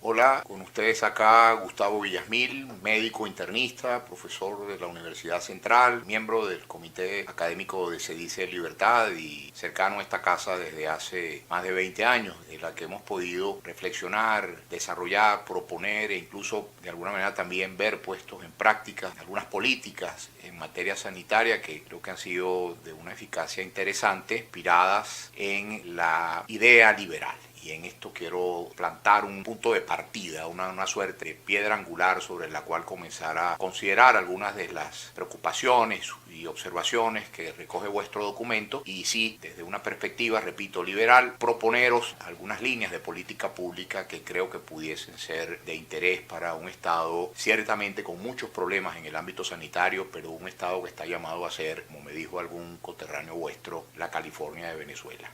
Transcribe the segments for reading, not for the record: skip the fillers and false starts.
Hola, con ustedes acá Gustavo Villasmil, médico internista, profesor de la Universidad Central, miembro del Comité Académico de Sedice Libertad y cercano a esta casa desde hace más de 20 años, en la que hemos podido reflexionar, desarrollar, proponer e incluso de alguna manera también ver puestos en práctica algunas políticas en materia sanitaria que creo que han sido de una eficacia interesante, inspiradas en la idea liberal. Y en esto quiero plantar un punto de partida, una suerte de piedra angular sobre la cual comenzar a considerar algunas de las preocupaciones y observaciones que recoge vuestro documento y sí, desde una perspectiva, repito, liberal, proponeros algunas líneas de política pública que creo que pudiesen ser de interés para un Estado ciertamente con muchos problemas en el ámbito sanitario, pero un Estado que está llamado a ser, como me dijo algún coterráneo vuestro, la California de Venezuela.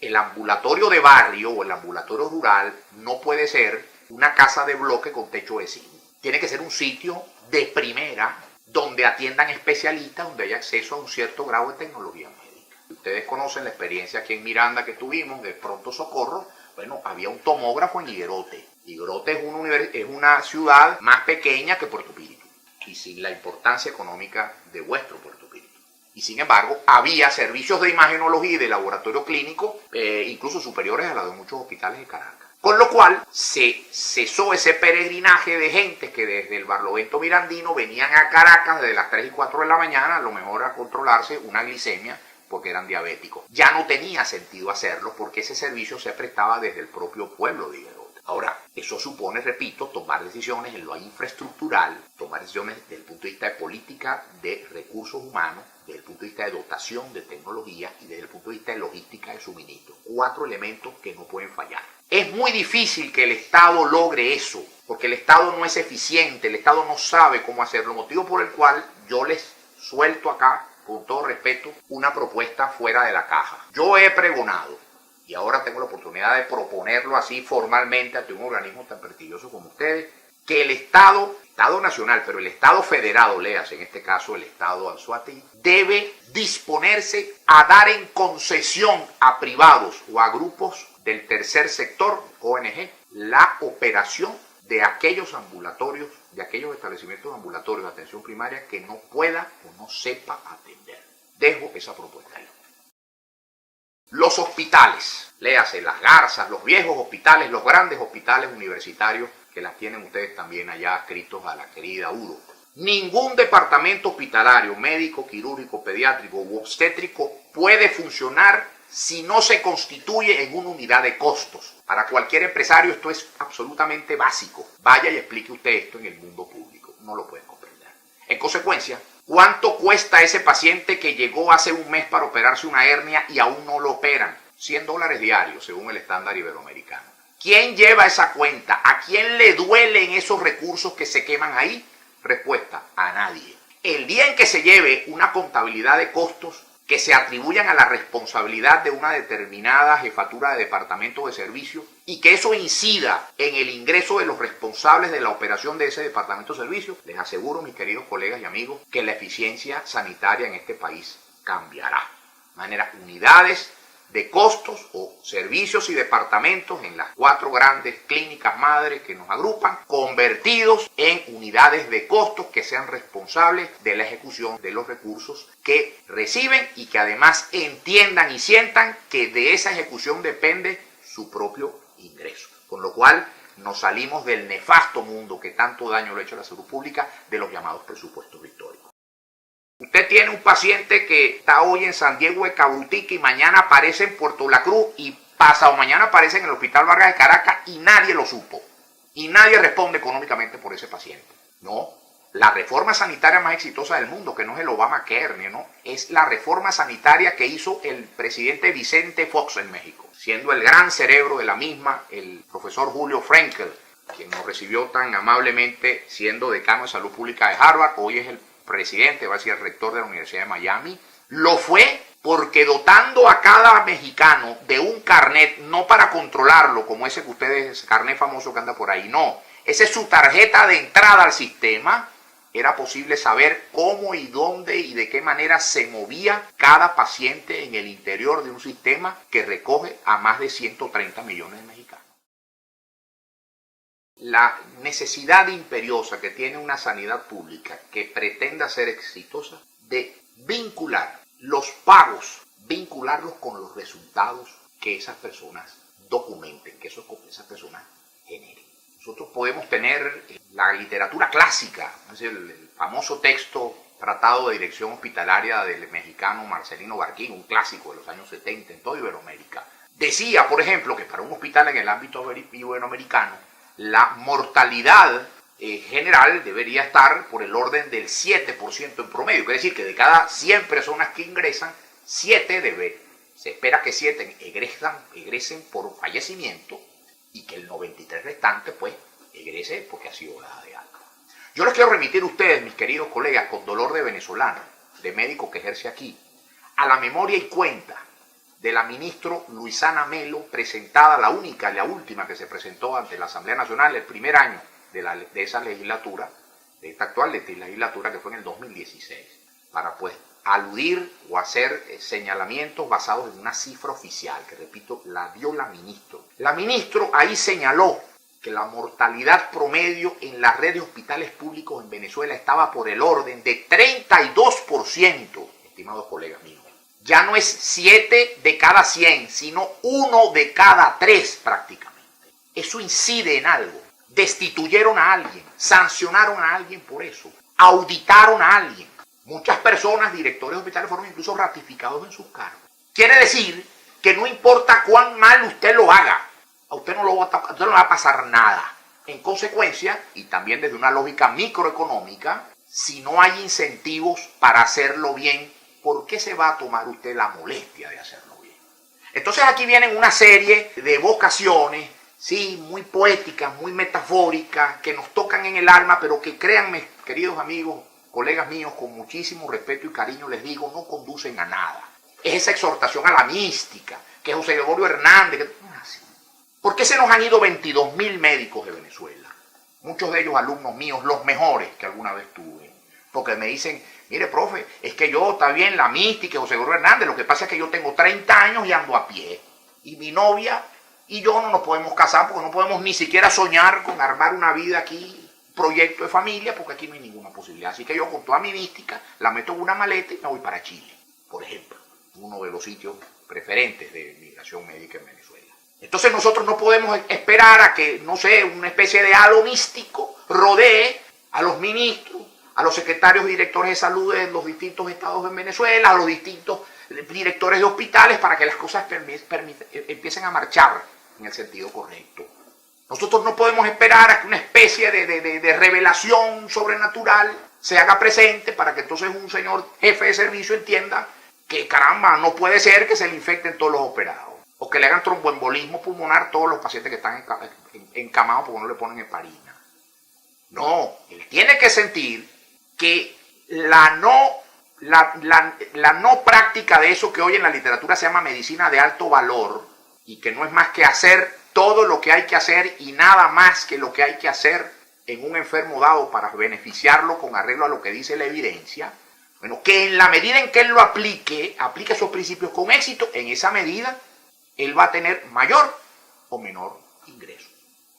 El ambulatorio de barrio o el ambulatorio rural no puede ser una casa de bloque con techo de zinc. Tiene que ser un sitio de primera donde atiendan especialistas, donde haya acceso a un cierto grado de tecnología médica. Ustedes conocen la experiencia aquí en Miranda que tuvimos de Pronto Socorro. Bueno, había un tomógrafo en Higuerote. Higuerote es una ciudad más pequeña que Puerto Píritu y sin la importancia económica de vuestro Puerto Píritu. Y sin embargo, había servicios de imagenología y de laboratorio clínico, incluso superiores a los de muchos hospitales de Caracas. Con lo cual, se cesó ese peregrinaje de gente que desde el Barlovento Mirandino venían a Caracas desde las 3 y 4 de la mañana, a lo mejor a controlarse una glicemia, porque eran diabéticos. Ya no tenía sentido hacerlo porque ese servicio se prestaba desde el propio pueblo de Higuerote. Ahora, eso supone, repito, tomar decisiones en lo infraestructural, tomar decisiones desde el punto de vista de política de recursos humanos, desde el punto de vista de dotación de tecnología y desde el punto de vista de logística de suministro. 4 elementos que no pueden fallar. Es muy difícil que el Estado logre eso, porque el Estado no es eficiente, el Estado no sabe cómo hacerlo, motivo por el cual yo les suelto acá, con todo respeto, una propuesta fuera de la caja. Yo he pregonado, y ahora tengo la oportunidad de proponerlo así formalmente ante un organismo tan prestigioso como ustedes, que el Estado nacional, pero el Estado federado, léase en este caso el Estado Anzoátegui, debe disponerse a dar en concesión a privados o a grupos del tercer sector, ONG, la operación de aquellos ambulatorios, de aquellos establecimientos ambulatorios de atención primaria que no pueda o no sepa atender. Dejo esa propuesta ahí. Los hospitales, léase Las Garzas, los viejos hospitales, los grandes hospitales universitarios, que las tienen ustedes también allá adscritos a la querida UDO. Ningún departamento hospitalario, médico, quirúrgico, pediátrico u obstétrico puede funcionar si no se constituye en una unidad de costos. Para cualquier empresario esto es absolutamente básico. Vaya y explique usted esto en el mundo público. No lo pueden comprender. En consecuencia, ¿cuánto cuesta ese paciente que llegó hace un mes para operarse una hernia y aún no lo operan? $100 diarios, según el estándar iberoamericano. ¿Quién lleva esa cuenta? ¿A quién le duelen esos recursos que se queman ahí? Respuesta, a nadie. El día en que se lleve una contabilidad de costos que se atribuyan a la responsabilidad de una determinada jefatura de departamento de servicio y que eso incida en el ingreso de los responsables de la operación de ese departamento de servicio, les aseguro, mis queridos colegas y amigos, que la eficiencia sanitaria en este país cambiará. De manera, unidades de costos o servicios y departamentos en las 4 grandes clínicas madres que nos agrupan, convertidos en unidades de costos que sean responsables de la ejecución de los recursos que reciben y que además entiendan y sientan que de esa ejecución depende su propio ingreso. Con lo cual nos salimos del nefasto mundo que tanto daño le ha hecho a la salud pública de los llamados presupuestos históricos. Usted tiene un paciente que está hoy en San Diego de Cabrutica y mañana aparece en Puerto La Cruz y pasado mañana aparece en el Hospital Vargas de Caracas y nadie lo supo. Y nadie responde económicamente por ese paciente. No, la reforma sanitaria más exitosa del mundo, que no es el Obamacare, ¿no? Es la reforma sanitaria que hizo el presidente Vicente Fox en México, siendo el gran cerebro de la misma el profesor Julio Frenkel, quien nos recibió tan amablemente siendo decano de salud pública de Harvard. Hoy es el presidente, va a ser el rector de la Universidad de Miami. Lo fue porque dotando a cada mexicano de un carnet, no para controlarlo, como ese que ustedes, carnet famoso que anda por ahí, no. Esa es su tarjeta de entrada al sistema. Era posible saber cómo y dónde y de qué manera se movía cada paciente en el interior de un sistema que recoge a más de 130 millones de mexicanos. la necesidad imperiosa que tiene una sanidad pública que pretenda ser exitosa de vincular los pagos, vincularlos con los resultados que esas personas documenten, que esas personas generen. Nosotros podemos tener la literatura clásica, es decir, el famoso texto Tratado de Dirección Hospitalaria del mexicano Marcelino Barquín, un clásico de los años 70 en toda Iberoamérica. Decía, por ejemplo, que para un hospital en el ámbito iberoamericano, la mortalidad general debería estar por el orden del 7% en promedio. Quiere decir que de cada 100 personas que ingresan, 7 se espera que 7 egresen por fallecimiento y que el 93 restante, pues, egrese porque ha sido dada de alta. Yo les quiero remitir a ustedes, mis queridos colegas, con dolor de venezolano, de médico que ejerce aquí, a la memoria y cuenta de la ministra Luisana Melo, presentada, la única y la última que se presentó ante la Asamblea Nacional el primer año de esa legislatura, de esta actual legislatura, que fue en el 2016, para pues aludir o hacer señalamientos basados en una cifra oficial, que repito, la dio la ministra. La ministra ahí señaló que la mortalidad promedio en la red de hospitales públicos en Venezuela estaba por el orden de 32%, estimados colegas míos. Ya no es 7 de cada 100, sino 1 de cada 3 prácticamente. Eso incide en algo. Destituyeron a alguien, sancionaron a alguien por eso, auditaron a alguien. Muchas personas, directores de hospitales, fueron incluso ratificados en sus cargos. Quiere decir que no importa cuán mal usted lo haga, a usted no le va a pasar nada. En consecuencia, y también desde una lógica microeconómica, si no hay incentivos para hacerlo bien, ¿por qué se va a tomar usted la molestia de hacerlo bien? Entonces aquí vienen una serie de evocaciones, sí, muy poéticas, muy metafóricas, que nos tocan en el alma, pero que créanme, queridos amigos, colegas míos, con muchísimo respeto y cariño les digo, no conducen a nada. Es esa exhortación a la mística, que José Gregorio Hernández, ¿por qué se nos han ido 22.000 médicos de Venezuela? Muchos de ellos alumnos míos, los mejores que alguna vez tuve. Porque me dicen, mire, profe, es que yo, está bien, la mística, José Gregorio Hernández, lo que pasa es que yo tengo 30 años y ando a pie. Y mi novia y yo no nos podemos casar porque no podemos ni siquiera soñar con armar una vida aquí, proyecto de familia, porque aquí no hay ninguna posibilidad. Así que yo con toda mi mística la meto en una maleta y me voy para Chile, por ejemplo, uno de los sitios preferentes de migración médica en Venezuela. Entonces nosotros no podemos esperar a que, no sé, una especie de halo místico rodee a los ministros, a los secretarios y directores de salud de los distintos estados en Venezuela, a los distintos directores de hospitales para que las cosas empiecen a marchar en el sentido correcto. Nosotros no podemos esperar a que una especie de revelación sobrenatural se haga presente para que entonces un señor jefe de servicio entienda que, caramba, no puede ser que se le infecten todos los operados o que le hagan tromboembolismo pulmonar a todos los pacientes que están encamados porque no le ponen heparina. No, él tiene que sentir que la no práctica de eso que hoy en la literatura se llama medicina de alto valor y que no es más que hacer todo lo que hay que hacer y nada más que lo que hay que hacer en un enfermo dado para beneficiarlo con arreglo a lo que dice la evidencia, bueno, que en la medida en que él lo aplique esos principios con éxito, en esa medida él va a tener mayor o menor ingreso.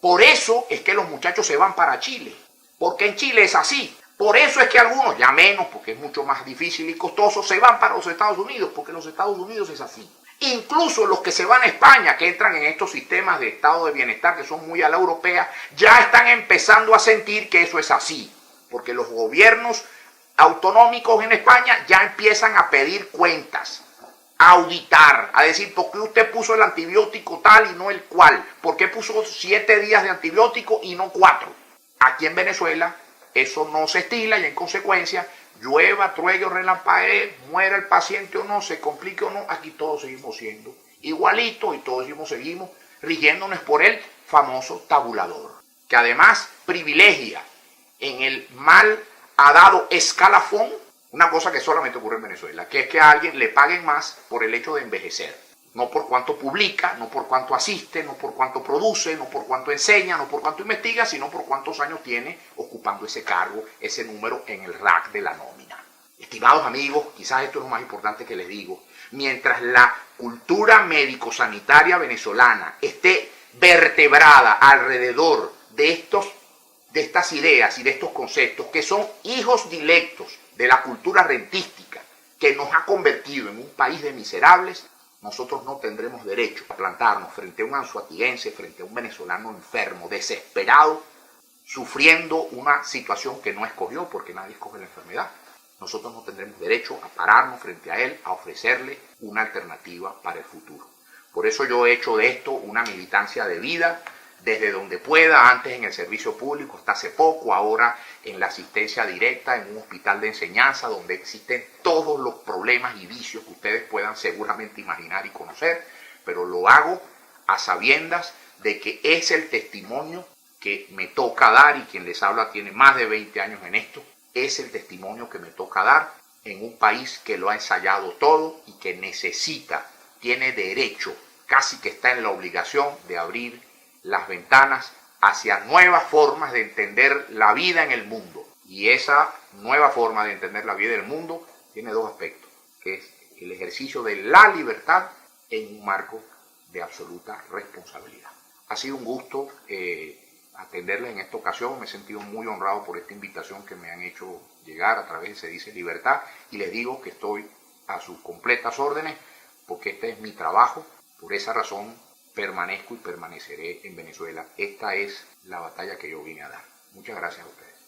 Por eso es que los muchachos se van para Chile, porque en Chile es así. Por eso es que algunos, ya menos, porque es mucho más difícil y costoso, se van para los Estados Unidos, porque en los Estados Unidos es así. Incluso los que se van a España, que entran en estos sistemas de estado de bienestar que son muy a la europea, ya están empezando a sentir que eso es así, porque los gobiernos autonómicos en España ya empiezan a pedir cuentas, a auditar, a decir, ¿por qué usted puso el antibiótico tal y no el cual? ¿Por qué puso 7 días de antibiótico y no 4? Aquí en Venezuela eso no se estila y en consecuencia, llueva, truegue o relampaguee, muera el paciente o no, se complique o no, aquí todos seguimos siendo igualitos y todos seguimos rigiéndonos por el famoso tabulador, que además privilegia en el mal dado escalafón una cosa que solamente ocurre en Venezuela, que es que a alguien le paguen más por el hecho de envejecer. No por cuánto publica, no por cuánto asiste, no por cuánto produce, no por cuánto enseña, no por cuánto investiga, sino por cuántos años tiene ocupando ese cargo, ese número en el rack de la nómina. Estimados amigos, quizás esto es lo más importante que les digo. Mientras la cultura médico-sanitaria venezolana esté vertebrada alrededor de estas ideas y de estos conceptos que son hijos directos de la cultura rentística que nos ha convertido en un país de miserables, nosotros no tendremos derecho a plantarnos frente a un anzoatiguense, frente a un venezolano enfermo, desesperado, sufriendo una situación que no escogió, porque nadie escoge la enfermedad. Nosotros no tendremos derecho a pararnos frente a él, a ofrecerle una alternativa para el futuro. Por eso yo he hecho de esto una militancia de vida, desde donde pueda, antes en el servicio público, hasta hace poco, ahora en la asistencia directa, en un hospital de enseñanza, donde existen todos los problemas y vicios que ustedes puedan seguramente imaginar y conocer, pero lo hago a sabiendas de que es el testimonio que me toca dar, y quien les habla tiene más de 20 años en esto, es el testimonio que me toca dar en un país que lo ha ensayado todo y que necesita, tiene derecho, casi que está en la obligación de abrir las ventanas hacia nuevas formas de entender la vida en el mundo. Y esa nueva forma de entender la vida en el mundo tiene dos aspectos, que es el ejercicio de la libertad en un marco de absoluta responsabilidad. Ha sido un gusto atenderles en esta ocasión. Me he sentido muy honrado por esta invitación que me han hecho llegar a través de Se Dice Libertad, y les digo que estoy a sus completas órdenes, porque este es mi trabajo. Por esa razón permanezco y permaneceré en Venezuela. Esta es la batalla que yo vine a dar. Muchas gracias a ustedes.